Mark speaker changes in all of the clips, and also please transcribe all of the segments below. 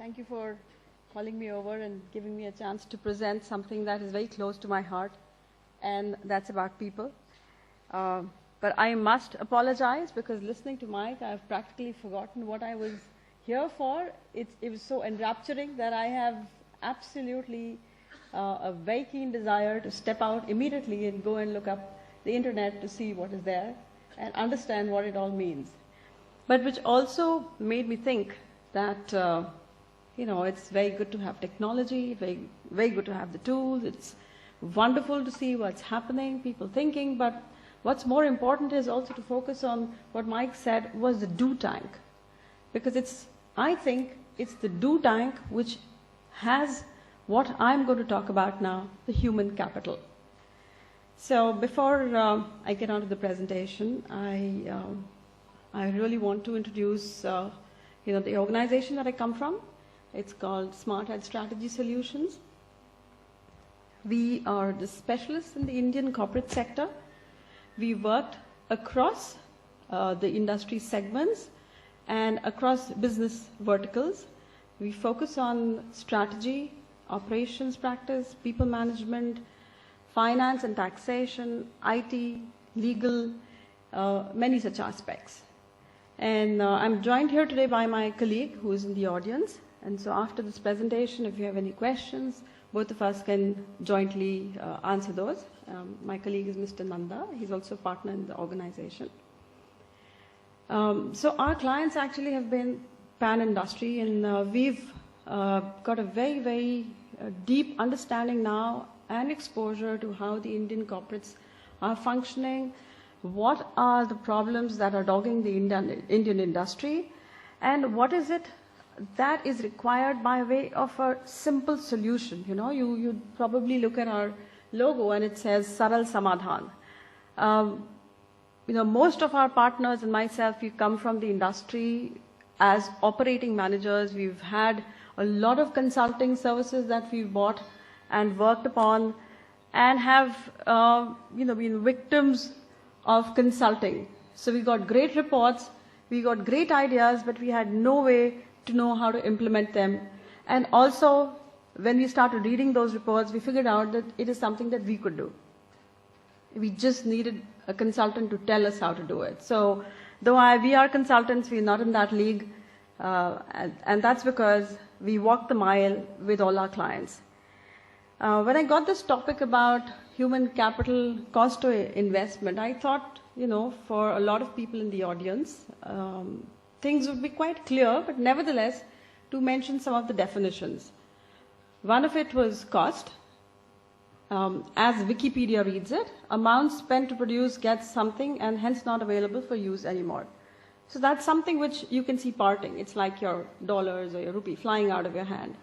Speaker 1: Thank you for calling me over and giving me a chance to present something that is very close to my heart, and that's about people. But I must apologize because listening to Mike, I've practically forgotten what I was here for. It was so enrapturing that I have absolutely a very keen desire to step out immediately and go and look up the internet to see what is there and understand what it all means. But which also made me think that it's very good to have technology, very good to have the tools. It's wonderful to see what's happening, people thinking, but what's more important is also to focus on what Mike said was the do tank. Because I think it's the do tank which has what I'm going to talk about now, the human capital. So before I get on to the presentation, I really want to introduce the organization that I come from. It's called Smart Head Strategy Solutions. We are the specialists in the Indian corporate sector. We worked across the industry segments and across business verticals. We focus on strategy, operations practice, people management, finance and taxation, IT, legal, many such aspects. And I'm joined here today by my colleague who is in the audience. And so after this presentation, if you have any questions, both of us can jointly answer those. My colleague is Mr. Nanda. He's also a partner in the organization. So our clients actually have been pan-industry, and we've got a very, very deep understanding now and exposure to how the Indian corporates are functioning, what are the problems that are dogging the Indian industry, and what is it that is required by way of a simple solution. You probably look at our logo and it says Saral Samadhan. Most of our partners and myself, we come from the industry as operating managers. We've had a lot of consulting services that we've bought and worked upon and have been victims of consulting. So we got great reports, we got great ideas, but we had no way to know how to implement them. And also, when we started reading those reports, we figured out that it is something that we could do. We just needed a consultant to tell us how to do it. So, though we are consultants, we're not in that league, and that's because we walk the mile with all our clients. When I got this topic about human capital cost to investment, I thought, for a lot of people in the audience, things would be quite clear, but nevertheless, to mention some of the definitions. One of it was cost. As Wikipedia reads it, amount spent to produce gets something and hence not available for use anymore. So that's something which you can see parting. It's like your dollars or your rupee flying out of your hand.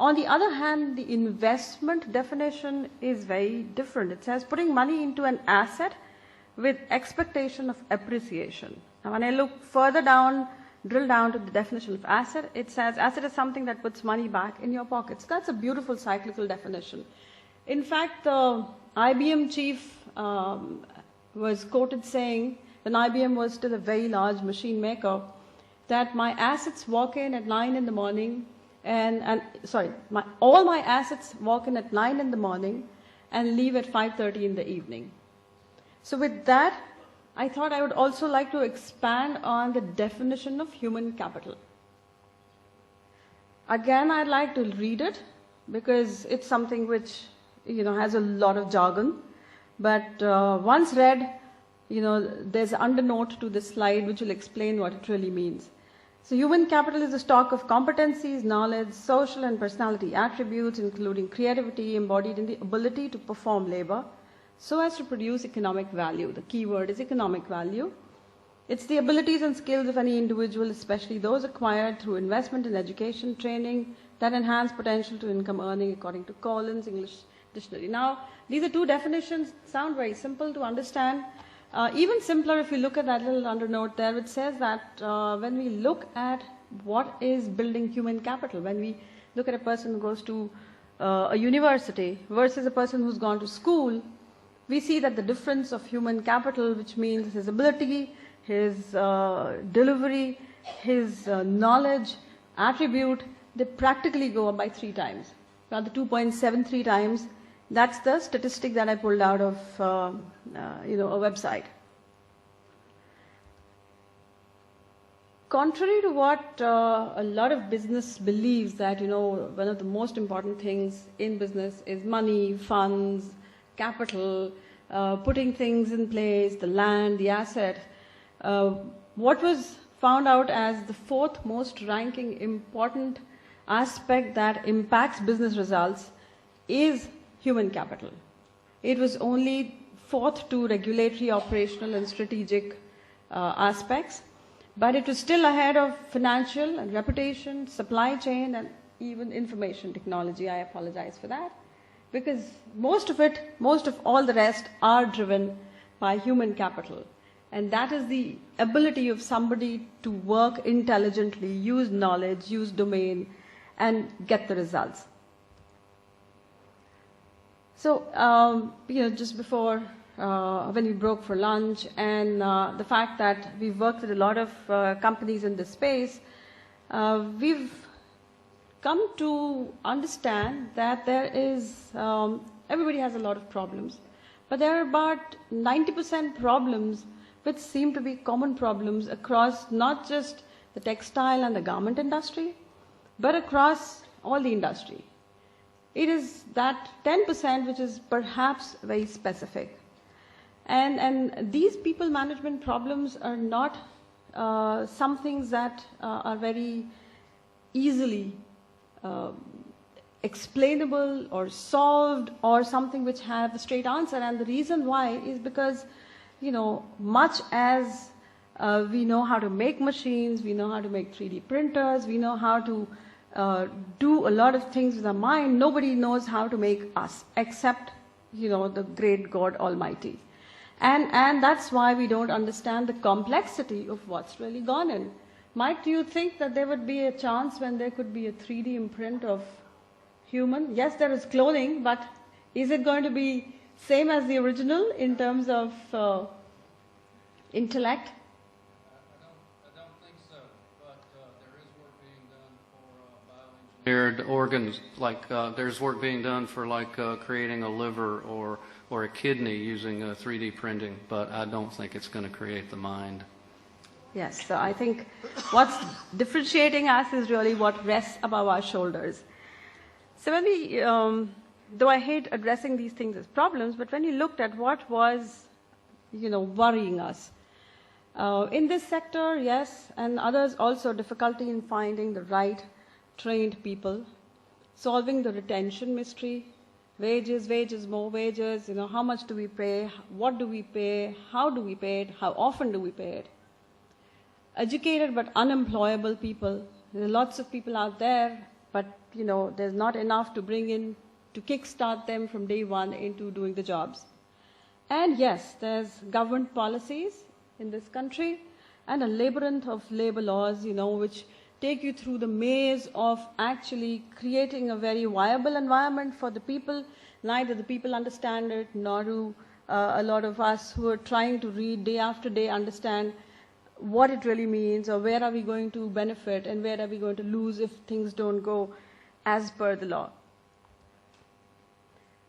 Speaker 1: On the other hand, the investment definition is very different. It says putting money into an asset with expectation of appreciation. Now, when I look further down, drill down to the definition of asset, it says asset is something that puts money back in your pockets. That's a beautiful cyclical definition. In fact, the IBM chief was quoted saying, when IBM was still a very large machine maker, that my assets walk in at 9 in the morning, all my assets walk in at 9 in the morning and leave at 5:30 in the evening. So with that, I thought I would also like to expand on the definition of human capital. Again, I'd like to read it because it's something which has a lot of jargon. But once read, there's an undernote to this slide which will explain what it really means. So human capital is a stock of competencies, knowledge, social and personality attributes, including creativity embodied in the ability to perform labor, so as to produce economic value. The key word is economic value. It's the abilities and skills of any individual, especially those acquired through investment in education, training, that enhance potential to income earning according to Collins English Dictionary. Now, these are two definitions, sound very simple to understand. Even simpler if you look at that little undernote there, which says that when we look at what is building human capital, when we look at a person who goes to a university versus a person who's gone to school, we see that the difference of human capital, which means his ability, his delivery, his knowledge, attribute, they practically go up by 3 times. Rather 2.73 times. That's the statistic that I pulled out of a website. Contrary to what a lot of business believes, that one of the most important things in business is money, funds, capital, putting things in place, the land, the asset. What was found out as the 4th most ranking important aspect that impacts business results is human capital. It was only 4th to regulatory, operational, and strategic aspects, but it was still ahead of financial and reputation, supply chain, and even information technology. I apologize for that, because most of all the rest are driven by human capital. And that is the ability of somebody to work intelligently, use knowledge, use domain, and get the results. So, just before, when we broke for lunch, and the fact that we've worked with a lot of companies in this space, we've come to understand that there is, everybody has a lot of problems, but there are about 90% problems which seem to be common problems across not just the textile and the garment industry, but across all the industry. It is that 10% which is perhaps very specific. And these people management problems are not some things that are very easily explainable or solved, or something which have a straight answer. And the reason why is because, much as we know how to make machines, we know how to make 3D printers, we know how to do a lot of things with our mind, nobody knows how to make us except, the great God Almighty. And that's why we don't understand the complexity of what's really gone in. Might you think that there would be a chance when there could be a 3D imprint of human? Yes, there is cloning, but is it going to be same as the original in terms of intellect?
Speaker 2: I don't think so, but there is work being done for bioengineered organs. Like there's work being done for creating a liver or a kidney using 3D printing, but I don't think it's going to create the mind.
Speaker 1: Yes, so I think what's differentiating us is really what rests above our shoulders. So when we, though I hate addressing these things as problems, but when you looked at what was, worrying us, in this sector, yes, and others also, difficulty in finding the right trained people, solving the retention mystery, wages, more wages, how much do we pay, what do we pay, how do we pay it, how often do we pay it. Educated but unemployable people. There are lots of people out there, but there's not enough to bring in to kickstart them from day one into doing the jobs. And yes, there's government policies in this country and a labyrinth of labor laws, which take you through the maze of actually creating a very viable environment for the people. Neither the people understand it, nor do a lot of us who are trying to read day after day understand what it really means, or where are we going to benefit and where are we going to lose if things don't go as per the law.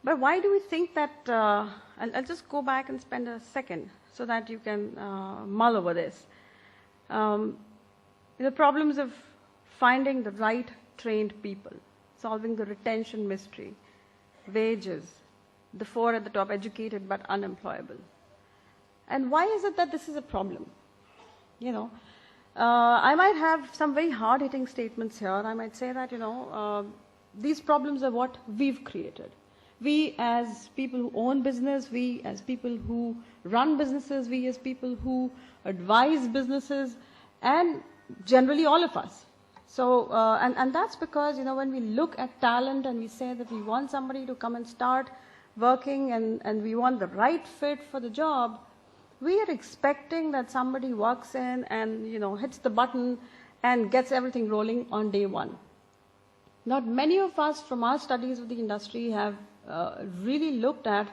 Speaker 1: But why do we think that, I'll just go back and spend a second so that you can mull over this. The problems of finding the right trained people, solving the retention mystery, wages, the 4 at the top, educated but unemployable. And why is it that this is a problem? I might have some very hard-hitting statements here. I might say that, these problems are what we've created. We as people who own business, we as people who run businesses, we as people who advise businesses, and generally all of us. So, and that's because, when we look at talent and we say that we want somebody to come and start working and we want the right fit for the job, we are expecting that somebody walks in and, hits the button and gets everything rolling on day one. Not many of us from our studies of the industry have really looked at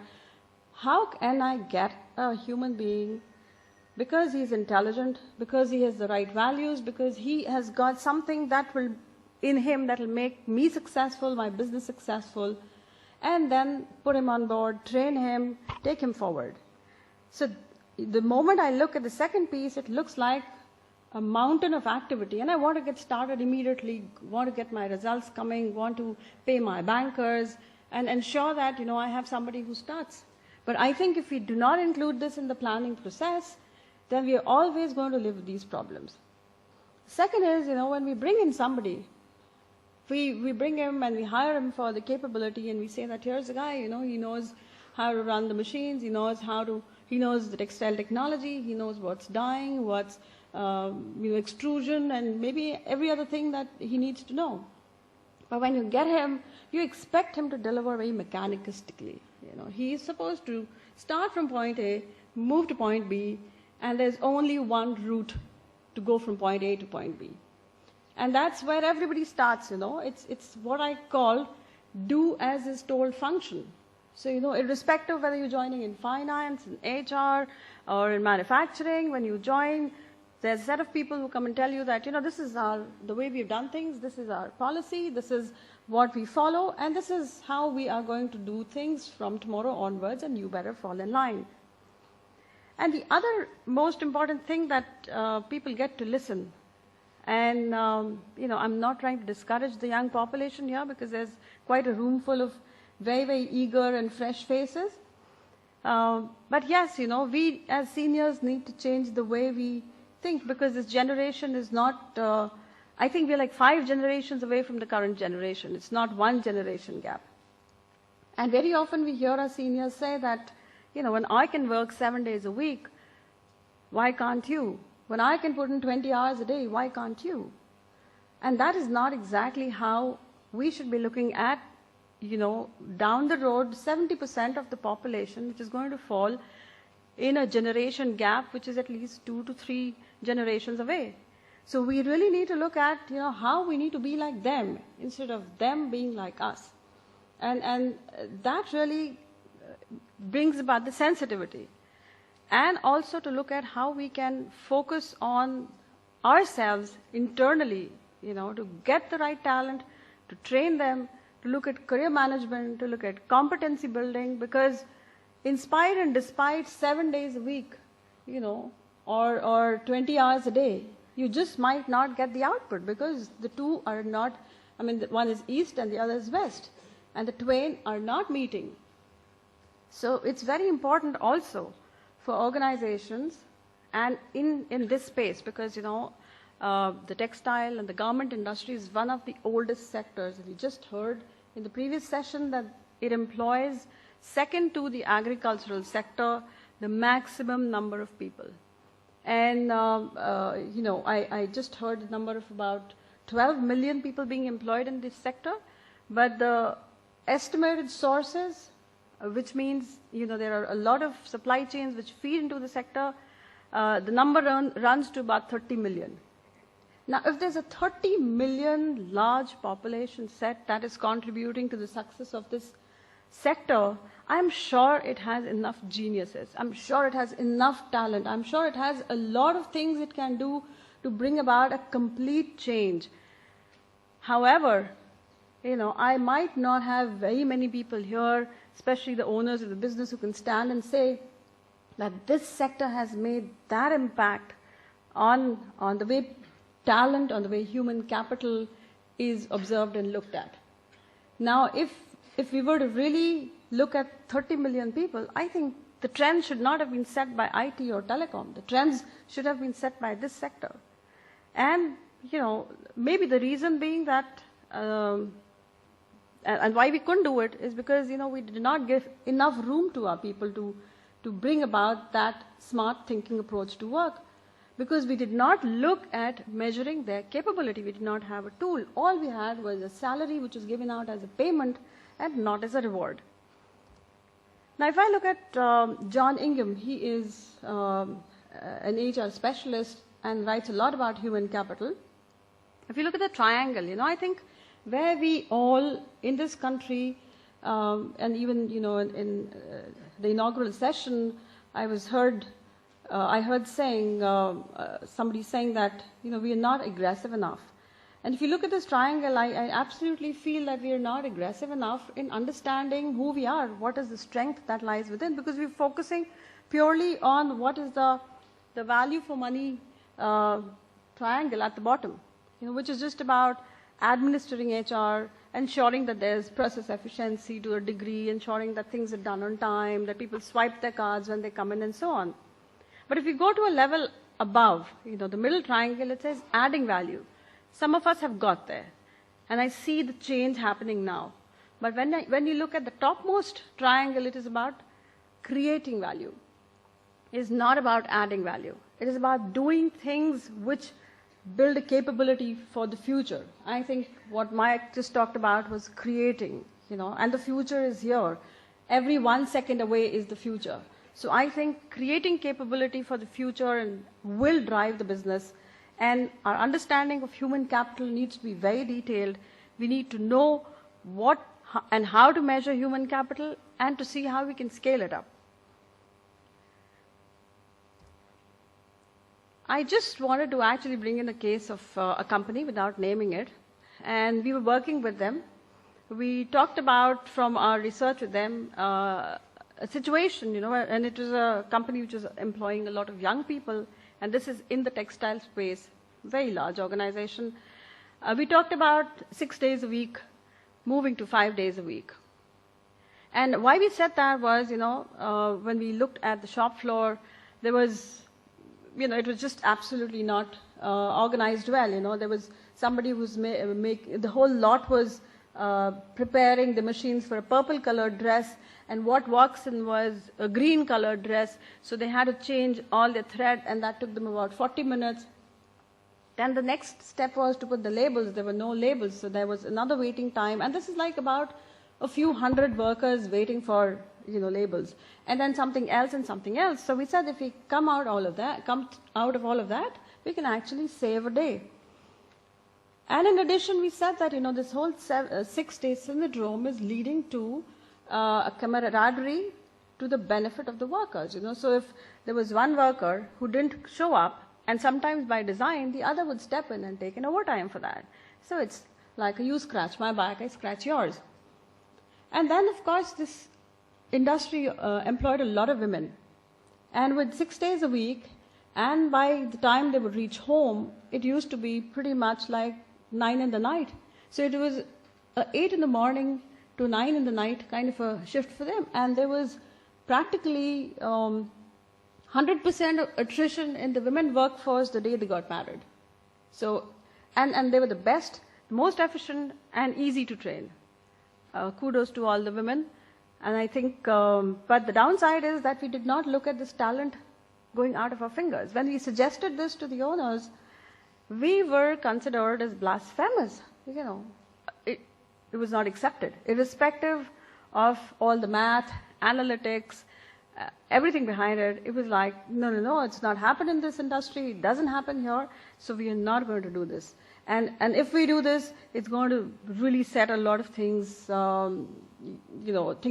Speaker 1: how can I get a human being, because he's intelligent, because he has the right values, because he has got something that will in him that will make me successful, my business successful, and then put him on board, train him, take him forward. So the moment I look at the second piece, it looks like a mountain of activity, and I want to get started immediately, want to get my results coming, want to pay my bankers, and ensure that, I have somebody who starts. But I think if we do not include this in the planning process, then we are always going to live with these problems. Second is, when we bring in somebody, we bring him and we hire him for the capability, and we say that here's a guy, he knows how to run the machines, he knows the textile technology, he knows what's dyeing, what's extrusion, and maybe every other thing that he needs to know. But when you get him, you expect him to deliver very mechanistically. He is supposed to start from point A, move to point B, and there's only one route to go from point A to point B. And that's where everybody starts, It's what I call do as is told function. So, irrespective of whether you're joining in finance, in HR, or in manufacturing, when you join, there's a set of people who come and tell you that, this is the way we've done things, this is our policy, this is what we follow, and this is how we are going to do things from tomorrow onwards, and you better fall in line. And the other most important thing that people get to listen. And, I'm not trying to discourage the young population here, because there's quite a room full of very, very eager and fresh faces. But yes, we as seniors need to change the way we think, because this generation is not, I think we're like 5 generations away from the current generation. It's not one generation gap. And very often we hear our seniors say that, when I can work 7 days a week, why can't you? When I can put in 20 hours a day, why can't you? And that is not exactly how we should be looking at, down the road, 70% of the population, which is going to fall in a generation gap, which is at least 2 to 3 generations away. So we really need to look at, how we need to be like them instead of them being like us. And that really brings about the sensitivity. And also to look at how we can focus on ourselves internally, to get the right talent, to train them, to look at career management, to look at competency building, because in spite and despite 7 days a week, or 20 hours a day, you just might not get the output, because the two are not, one is east and the other is west, and the twain are not meeting. So it's very important also for organizations and in this space, because, the textile and the garment industry is one of the oldest sectors. We just heard in the previous session that it employs, second to the agricultural sector, the maximum number of people. And, I just heard the number of about 12 million people being employed in this sector, but the estimated sources, which means, there are a lot of supply chains which feed into the sector, the number runs to about 30 million. Now, if there's a 30 million large population set that is contributing to the success of this sector, I'm sure it has enough geniuses. I'm sure it has enough talent. I'm sure it has a lot of things it can do to bring about a complete change. However, I might not have very many people here, especially the owners of the business, who can stand and say that this sector has made that impact on the way talent, on the way human capital is observed and looked at. Now, if we were to really look at 30 million people, I think the trend should not have been set by IT or telecom. The trends should have been set by this sector. And, maybe the reason being that, and why we couldn't do it is because, we did not give enough room to our people to bring about that smart thinking approach to work. Because we did not look at measuring their capability. We did not have a tool. All we had was a salary which was given out as a payment and not as a reward. Now, if I look at John Ingham, he is an HR specialist and writes a lot about human capital. If you look at the triangle, I think where we all in this country, and even, in the inaugural session, I heard saying, somebody saying that, we are not aggressive enough. And if you look at this triangle, I absolutely feel that we are not aggressive enough in understanding who we are, what is the strength that lies within, because we're focusing purely on what is the value for money triangle at the bottom, which is just about administering HR, ensuring that there's process efficiency to a degree, ensuring that things are done on time, that people swipe their cards when they come in, and so on. But if you go to a level above, the middle triangle, it says adding value. Some of us have got there, and I see the change happening now. But when you look at the topmost triangle, it is about creating value. It is not about adding value. It is about doing things which build a capability for the future. I think what Mike just talked about was creating, and the future is here. Every 1 second away is the future. So I think creating capability for the future and will drive the business. And our understanding of human capital needs to be very detailed. We need to know what and how to measure human capital and to see how we can scale it up. I just wanted to actually bring in a case of a company without naming it. And we were working with them. We talked about, from our research with them, a situation, and it was a company which was employing a lot of young people. And this is in the textile space, very large organization. We talked about 6 days a week, moving to 5 days a week. And why we said that was, when we looked at the shop floor, there was, it was just absolutely not organized well. There was somebody who's the whole lot was preparing the machines for a purple colored dress, and what walks in was a green colored dress, so they had to change all their thread, and that took them about 40 minutes. Then the next step was to put the labels. There were no labels, so there was another waiting time, and this is like about a few hundred workers waiting for labels, and then something else and something else. So we said if we come out of all of that, we can actually save a day. And in addition, we said that this whole 6-day syndrome is leading to a camaraderie to the benefit of the workers. So if there was one worker who didn't show up, and sometimes by design, the other would step in and take an overtime for that. So it's like you scratch my back, I scratch yours. And then, of course, this industry employed a lot of women. And with 6 days a week, and by the time they would reach home, it used to be pretty much like 9 in the night. So it was 8 in the morning to 9 in the night kind of a shift for them. And there was practically 100% of attrition in the women workforce the day they got married. So, and they were the best, most efficient, and easy to train. Kudos to all the women. And I think, but the downside is that we did not look at this talent going out of our fingers. When we suggested this to the owners, we were considered as blasphemous. It was not accepted, irrespective of all the math, analytics, everything behind it. It was like, no, it's not happened in this industry. It doesn't happen here, so we are not going to do this. And if we do this, it's going to really set a lot of things, things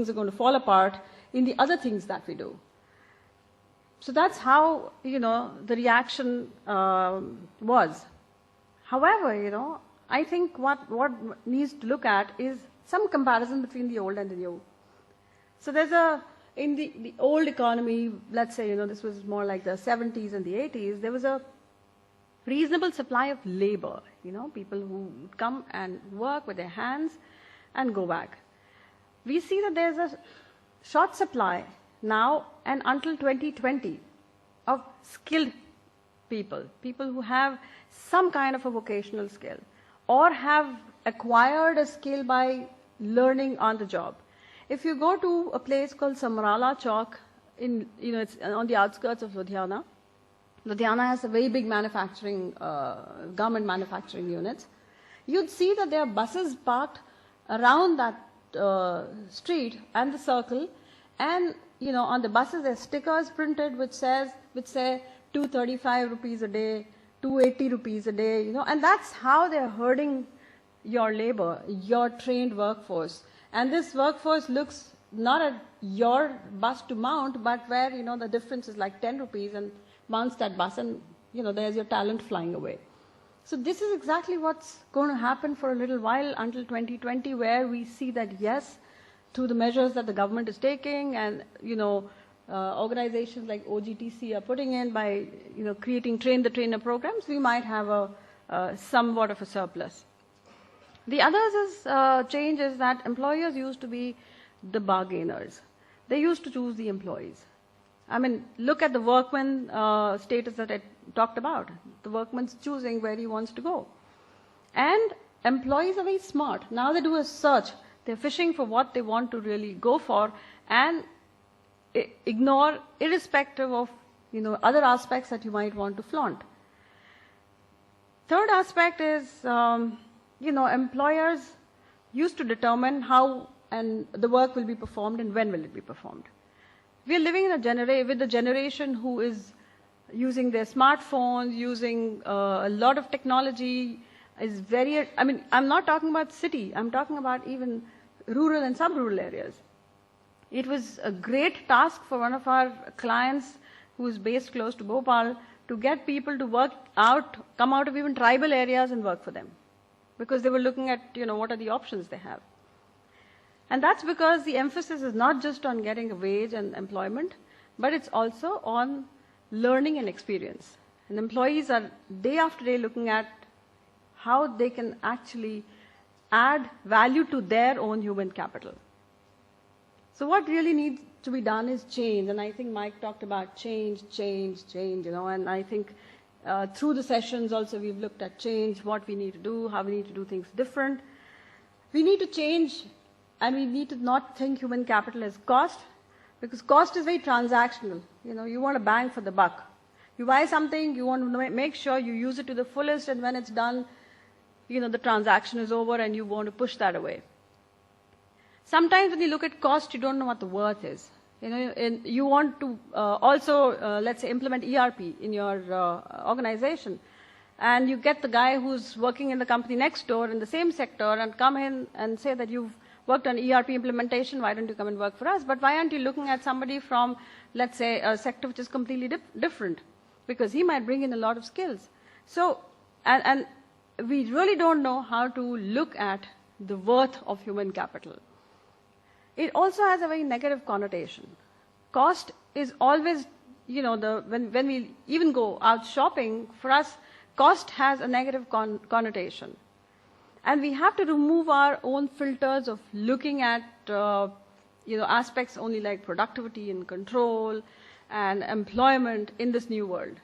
Speaker 1: are going to fall apart in the other things that we do. So that's how, the reaction was. However, I think what needs to look at is some comparison between the old and the new. So there's in the old economy, let's say, this was more like the 70s and the 80s, there was a reasonable supply of labor, people who would come and work with their hands and go back. We see that there's a short supply now and until 2020 of skilled people who have some kind of a vocational skill or have acquired a skill by learning on the job. If you go to a place called Samrala Chowk, it's on the outskirts of Ludhiana. Ludhiana has a very big manufacturing, government manufacturing units. You'd see that there are buses parked around that street and the circle, and on the buses there are stickers printed which say 235 rupees a day, 280 rupees a day, and that's how they're herding your labor, your trained workforce. And this workforce looks not at your bus to mount, but where, the difference is like 10 rupees and mounts that bus and, there's your talent flying away. So this is exactly what's going to happen for a little while until 2020, where we see that, yes, through the measures that the government is taking and, organizations like OGTC are putting in by, creating train-the-trainer programs, we might have a somewhat of a surplus. The other change is that employers used to be the bargainers. They used to choose the employees. I mean, look at the workman status that I talked about. The workman's choosing where he wants to go. And employees are very smart. Now they do a search. They're fishing for what they want to really go for and ignore, irrespective of, other aspects that you might want to flaunt. Third aspect is, employers used to determine how and the work will be performed and when will it be performed. We are living in with a generation who is using their smartphones, using a lot of technology. I'm not talking about city. I'm talking about even rural and sub-rural areas. It was a great task for one of our clients who is based close to Bhopal to get people to come out of even tribal areas and work for them, because they were looking at, what are the options they have. And that's because the emphasis is not just on getting a wage and employment, but it's also on learning and experience. And employees are day after day looking at how they can actually add value to their own human capital. So what really needs to be done is change. And I think Mike talked about change, and I think through the sessions also we've looked at change, what we need to do, how we need to do things different. We need to change. And we need to not think human capital as cost, because cost is very transactional. You want a bang for the buck. You buy something, you want to make sure you use it to the fullest, and when it's done, the transaction is over and you want to push that away. Sometimes when you look at cost, you don't know what the worth is. And you want to let's say, implement ERP in your organization, and you get the guy who's working in the company next door in the same sector and come in and say that you've worked on ERP implementation, why don't you come and work for us? But why aren't you looking at somebody from, let's say, a sector which is completely different? Because he might bring in a lot of skills. So, and we really don't know how to look at the worth of human capital. It also has a very negative connotation. Cost is always, when we even go out shopping, for us, cost has a negative connotation. And we have to remove our own filters of looking at, aspects only like productivity and control and employment in this new world,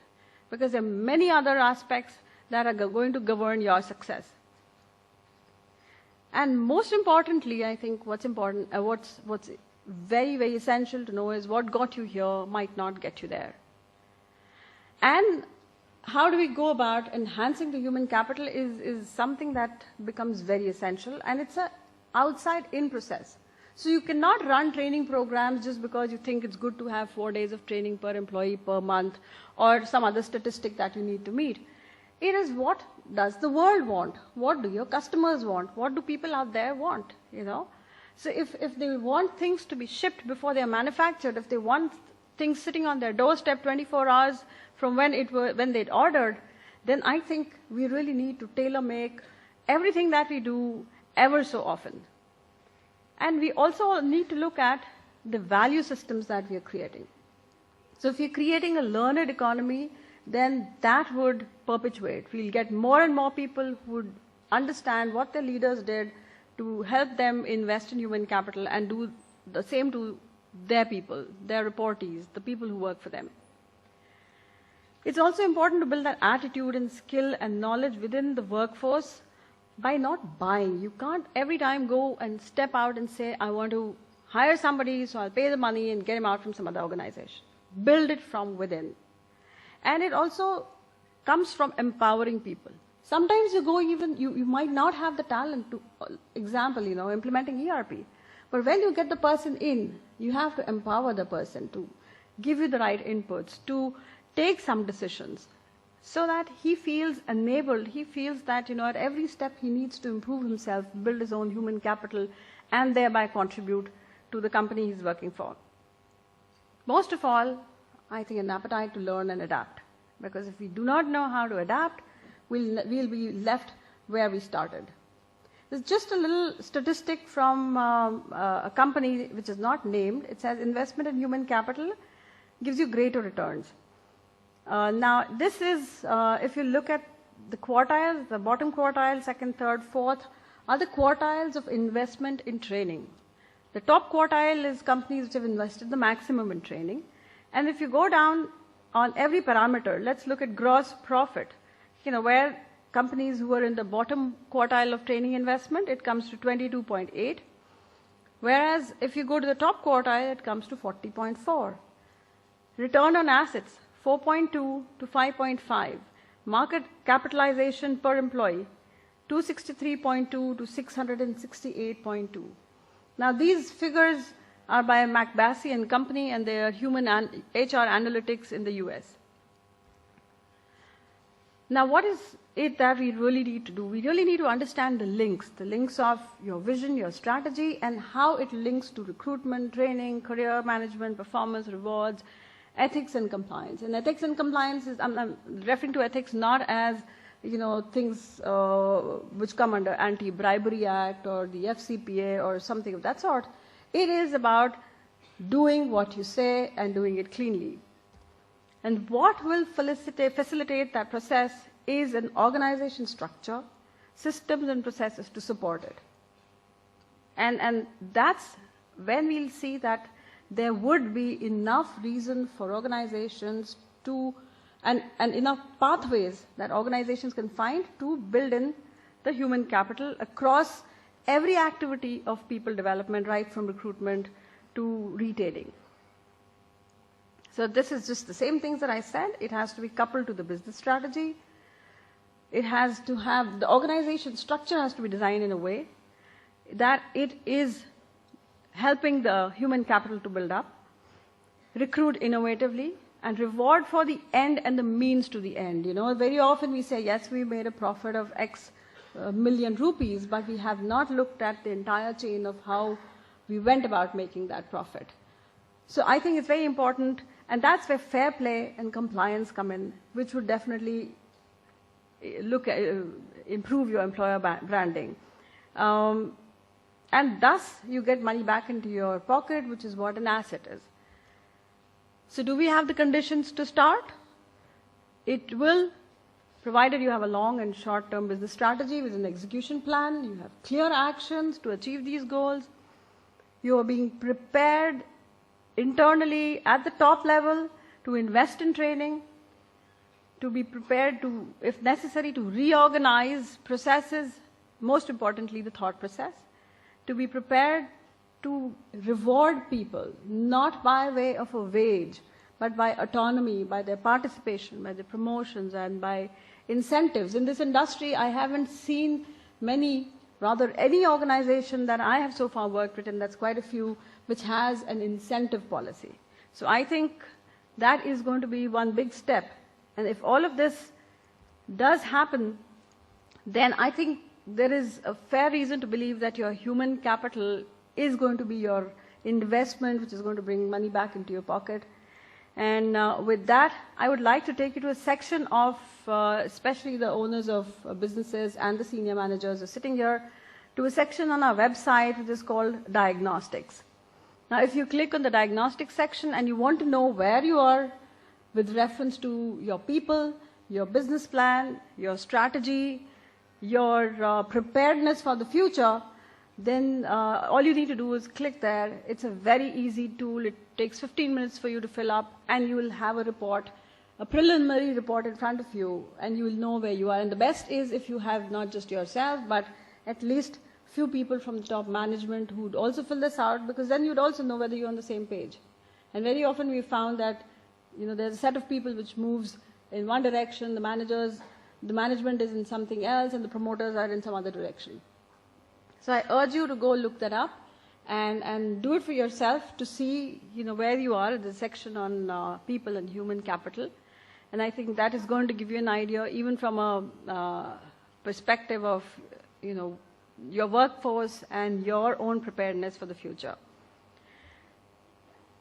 Speaker 1: because there are many other aspects that are going to govern your success. And most importantly, I think what's very, very essential to know is what got you here might not get you there. And how do we go about enhancing the human capital is something that becomes very essential, and it's an outside-in process. So you cannot run training programs just because you think it's good to have 4 days of training per employee per month or some other statistic that you need to meet. It is what does the world want? What do your customers want? What do people out there want? So if they want things to be shipped before they are manufactured, if they want things sitting on their doorstep 24 hours from when they'd ordered, then I think we really need to tailor-make everything that we do ever so often. And we also need to look at the value systems that we are creating. So if we're creating a learned economy, then that would perpetuate. We'll get more and more people who would understand what their leaders did to help them invest in human capital and do the same to their people, their reportees, the people who work for them. It's also important to build that attitude and skill and knowledge within the workforce by not buying. You can't every time go and step out and say, I want to hire somebody, so I'll pay the money and get him out from some other organization. Build it from within. And it also comes from empowering people. Sometimes you might not have the talent to, implementing ERP. But when you get the person in, you have to empower the person to give you the right inputs, to take some decisions, so that he feels enabled. He feels that, at every step he needs to improve himself, build his own human capital, and thereby contribute to the company he's working for. Most of all, I think an appetite to learn and adapt. Because if we do not know how to adapt, we'll be left where we started. There's just a little statistic from a company which is not named. It says investment in human capital gives you greater returns. Now, this is, if you look at the quartiles, the bottom quartile, second, third, fourth, are the quartiles of investment in training. The top quartile is companies which have invested the maximum in training. And if you go down on every parameter, let's look at gross profit, where companies who are in the bottom quartile of training investment, it comes to 22.8. Whereas if you go to the top quartile, it comes to 40.4. Return on assets, 4.2 to 5.5. Market capitalization per employee, 263.2 to 668.2. Now these figures are by McBassey and Company, and they are human and HR analytics in the US. Now what is it that we really need to do? We really need to understand the links of your vision, your strategy, and how it links to recruitment, training, career management, performance, rewards, ethics and compliance. And ethics and compliance is, I'm referring to ethics not as, things which come under Anti-Bribery Act or the FCPA or something of that sort. It is about doing what you say and doing it cleanly. And what will facilitate that process is an organization structure, systems and processes to support it. And that's when we'll see that there would be enough reason for organizations to, and enough pathways that organizations can find to build in the human capital across every activity of people development, right from recruitment to retailing. So this is just the same things that I said. It has to be coupled to the business strategy. It has to have, the organization structure has to be designed in a way that it is helping the human capital to build up, recruit innovatively, and reward for the end and the means to the end. Very often we say, yes, we made a profit of X million rupees, but we have not looked at the entire chain of how we went about making that profit. So I think it's very important, and that's where fair play and compliance come in, which would definitely look at, improve your employer branding. And thus, you get money back into your pocket, which is what an asset is. So do we have the conditions to start? It will, provided you have a long and short-term business strategy with an execution plan, you have clear actions to achieve these goals, you are being prepared internally at the top level to invest in training, to be prepared to, if necessary, to reorganize processes, most importantly the thought process, to be prepared to reward people, not by way of a wage, but by autonomy, by their participation, by their promotions, and by incentives. In this industry, I haven't seen any organization that I have so far worked with, and that's quite a few, which has an incentive policy. So I think that is going to be one big step. And if all of this does happen, then I think there is a fair reason to believe that your human capital is going to be your investment, which is going to bring money back into your pocket. And with that, I would like to take you to a section of, especially the owners of businesses and the senior managers are sitting here, to a section on our website which is called Diagnostics. Now, if you click on the Diagnostics section and you want to know where you are with reference to your people, your business plan, your strategy, your preparedness for the future, then all you need to do is click there. It's a very easy tool. It takes 15 minutes for you to fill up, and you will have a report, a preliminary report in front of you, and you will know where you are. And the best is if you have not just yourself, but at least few people from the top management who would also fill this out, because then you'd also know whether you're on the same page. And very often we found that there's a set of people which moves in one direction, the management is in something else, and the promoters are in some other direction. So I urge you to go look that up and do it for yourself to see where you are in the section on people and human capital. And I think that is going to give you an idea, even from a perspective of your workforce and your own preparedness for the future.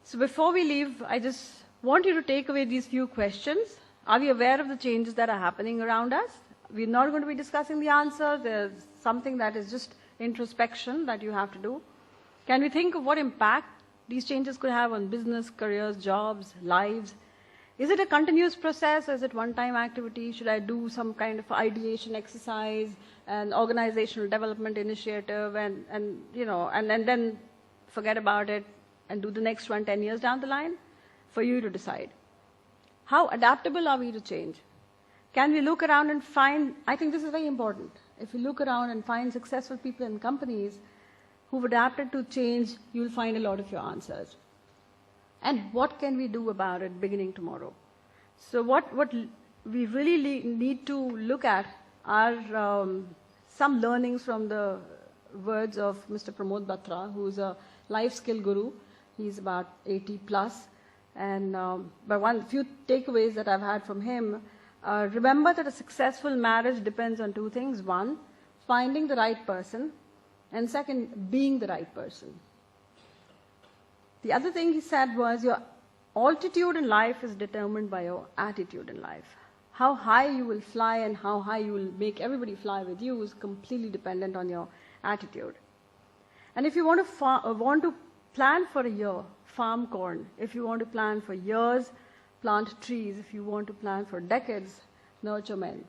Speaker 1: So before we leave, I just want you to take away these few questions. Are we aware of the changes that are happening around us? We're not going to be discussing the answer. There's something that is just introspection that you have to do. Can we think of what impact these changes could have on business, careers, jobs, lives? Is it a continuous process? Is it one-time activity? Should I do some kind of ideation exercise, an organizational development initiative, and then forget about it and do the next one 10 years down the line? For you to decide. How adaptable are we to change? Can we look around and find, I think this is very important, if you look around and find successful people in companies who've adapted to change, you'll find a lot of your answers. And what can we do about it beginning tomorrow? So what we really need to look at are some learnings from the words of Mr. Pramod Batra, who's a life skill guru. He's about 80 plus. And but few takeaways that I've had from him, remember that a successful marriage depends on two things. One, finding the right person. And second, being the right person. The other thing he said was your altitude in life is determined by your attitude in life. How high you will fly and how high you will make everybody fly with you is completely dependent on your attitude. And if you want to plan for a year, farm corn. If you want to plan for years, plant trees. If you want to plan for decades, nurture men.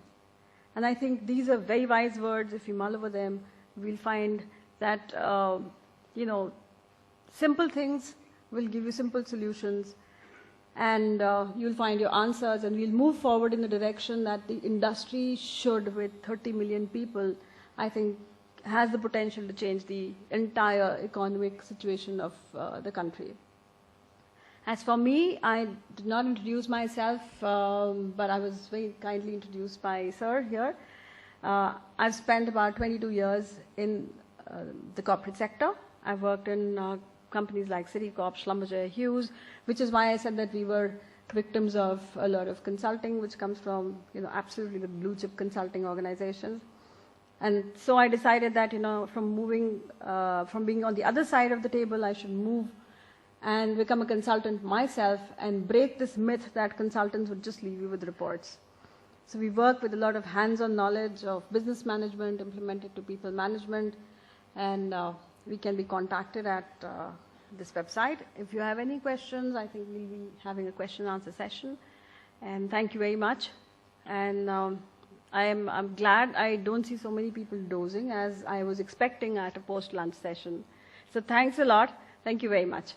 Speaker 1: And I think these are very wise words. If you mull over them, we'll find that, simple things will give you simple solutions. And you'll find your answers, and we'll move forward in the direction that the industry should, with 30 million people, I think has the potential to change the entire economic situation of the country. As for me, I did not introduce myself, but I was very kindly introduced by Sir here. I've spent about 22 years in the corporate sector. I've worked in companies like Citicorp, Schlumberger, Hughes, which is why I said that we were victims of a lot of consulting, which comes from, absolutely the blue chip consulting organizations. And so I decided that, from being on the other side of the table, I should move and become a consultant myself and break this myth that consultants would just leave you with reports. So we work with a lot of hands-on knowledge of business management, implemented to people management, and we can be contacted at this website. If you have any questions, I think we'll be having a question and answer session. And thank you very much. And I'm glad I don't see so many people dozing as I was expecting at a post-lunch session. So thanks a lot. Thank you very much.